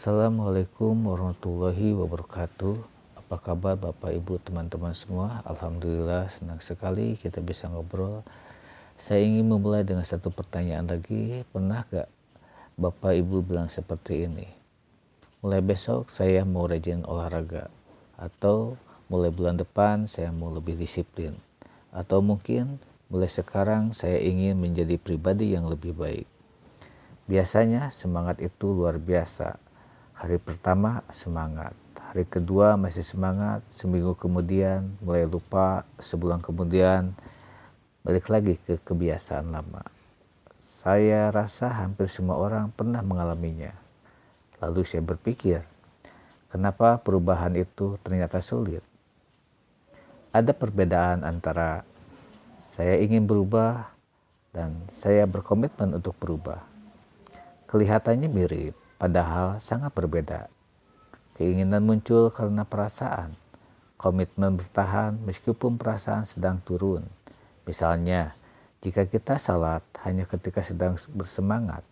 Assalamualaikum warahmatullahi wabarakatuh. Apa kabar Bapak Ibu teman-teman semua? Alhamdulillah senang sekali kita bisa ngobrol. Saya ingin memulai dengan satu pertanyaan lagi. Pernah gak Bapak Ibu bilang seperti ini? Mulai besok saya mau rajin olahraga. Atau mulai bulan depan saya mau lebih disiplin. Atau mungkin mulai sekarang saya ingin menjadi pribadi yang lebih baik. Biasanya semangat itu luar biasa. Hari pertama semangat, hari kedua masih semangat, seminggu kemudian mulai lupa, sebulan kemudian balik lagi ke kebiasaan lama. Saya rasa hampir semua orang pernah mengalaminya. Lalu saya berpikir, kenapa perubahan itu ternyata sulit? Ada perbedaan antara saya ingin berubah dan saya berkomitmen untuk berubah. Kelihatannya mirip, padahal sangat berbeda. Keinginan muncul karena perasaan. Komitmen bertahan meskipun perasaan sedang turun. Misalnya, jika kita salat hanya ketika sedang bersemangat,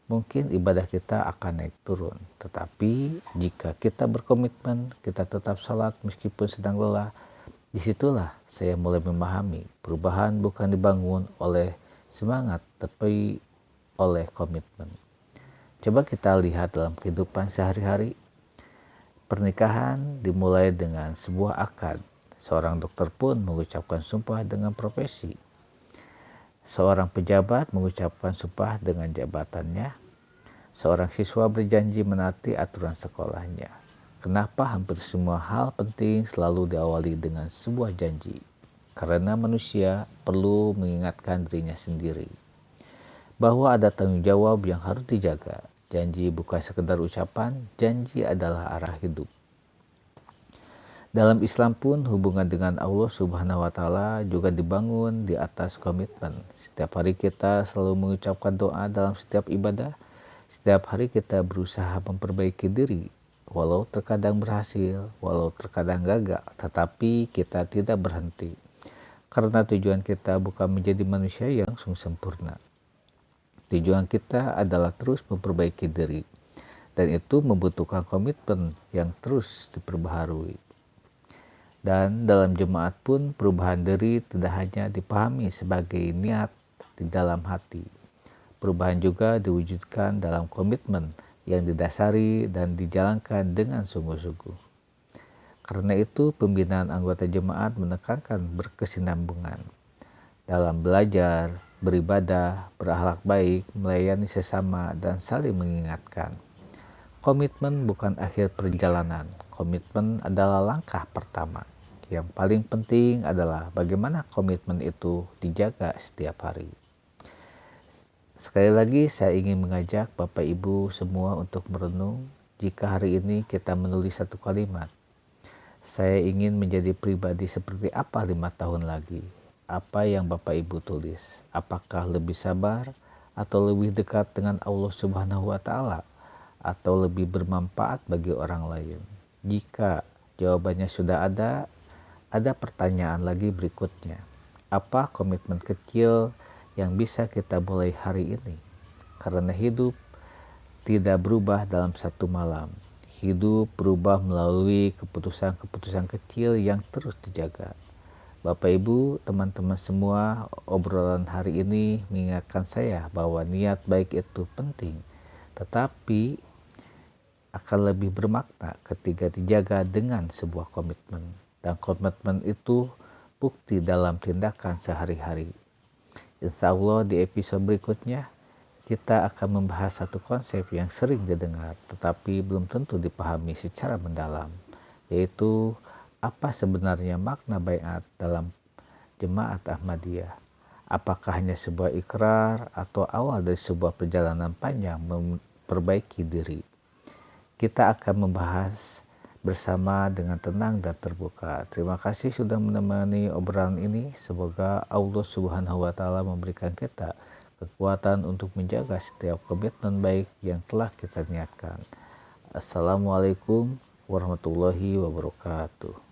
mungkin ibadah kita akan naik turun. Tetapi jika kita berkomitmen, kita tetap salat meskipun sedang lelah, disitulah saya mulai memahami perubahan bukan dibangun oleh semangat, tapi oleh komitmen. Coba kita lihat dalam kehidupan sehari-hari. Pernikahan dimulai dengan sebuah akad. Seorang dokter pun mengucapkan sumpah dengan profesi. Seorang pejabat mengucapkan sumpah dengan jabatannya. Seorang siswa berjanji menaati aturan sekolahnya. Kenapa hampir semua hal penting selalu diawali dengan sebuah janji? Karena manusia perlu mengingatkan dirinya sendiri bahwa ada tanggung jawab yang harus dijaga. Janji bukan sekedar ucapan, janji adalah arah hidup. Dalam Islam pun hubungan dengan Allah Subhanahu wa Ta'ala juga dibangun di atas komitmen. Setiap hari kita selalu mengucapkan doa dalam setiap ibadah. Setiap hari kita berusaha memperbaiki diri, walau terkadang berhasil, walau terkadang gagal, tetapi kita tidak berhenti. Karena tujuan kita bukan menjadi manusia yang sempurna. Tujuan kita adalah terus memperbaiki diri, dan itu membutuhkan komitmen yang terus diperbaharui. Dan dalam jemaat pun perubahan diri tidak hanya dipahami sebagai niat di dalam hati. Perubahan juga diwujudkan dalam komitmen yang didasari dan dijalankan dengan sungguh-sungguh. Karena itu pembinaan anggota jemaat menekankan berkesinambungan dalam belajar, beribadah, berakhlak baik, melayani sesama, dan saling mengingatkan. Komitmen bukan akhir perjalanan. Komitmen adalah langkah pertama. Yang paling penting adalah bagaimana komitmen itu dijaga setiap hari. Sekali lagi saya ingin mengajak Bapak Ibu semua untuk merenung jika hari ini kita menulis satu kalimat. Saya ingin menjadi pribadi seperti apa 5 tahun lagi. Apa yang Bapak Ibu tulis? Apakah lebih sabar atau lebih dekat dengan Allah Subhanahu wa Ta'ala atau lebih bermanfaat bagi orang lain? Jika jawabannya sudah ada pertanyaan lagi berikutnya. Apa komitmen kecil yang bisa kita mulai hari ini? Karena hidup tidak berubah dalam satu malam. Hidup berubah melalui keputusan-keputusan kecil yang terus dijaga. Bapak Ibu, teman-teman semua, obrolan hari ini mengingatkan saya bahwa niat baik itu penting, tetapi akan lebih bermakna ketika dijaga dengan sebuah komitmen. Dan komitmen itu bukti dalam tindakan sehari-hari. Insya Allah di episode berikutnya, kita akan membahas satu konsep yang sering didengar, tetapi belum tentu dipahami secara mendalam, yaitu apa sebenarnya makna baiat dalam jemaat Ahmadiyah? Apakah hanya sebuah ikrar atau awal dari sebuah perjalanan panjang memperbaiki diri? Kita akan membahas bersama dengan tenang dan terbuka. Terima kasih sudah menemani obrolan ini. Semoga Allah Subhanahu wa Ta'ala memberikan kita kekuatan untuk menjaga setiap komitmen baik yang telah kita niatkan. Assalamualaikum warahmatullahi wabarakatuh.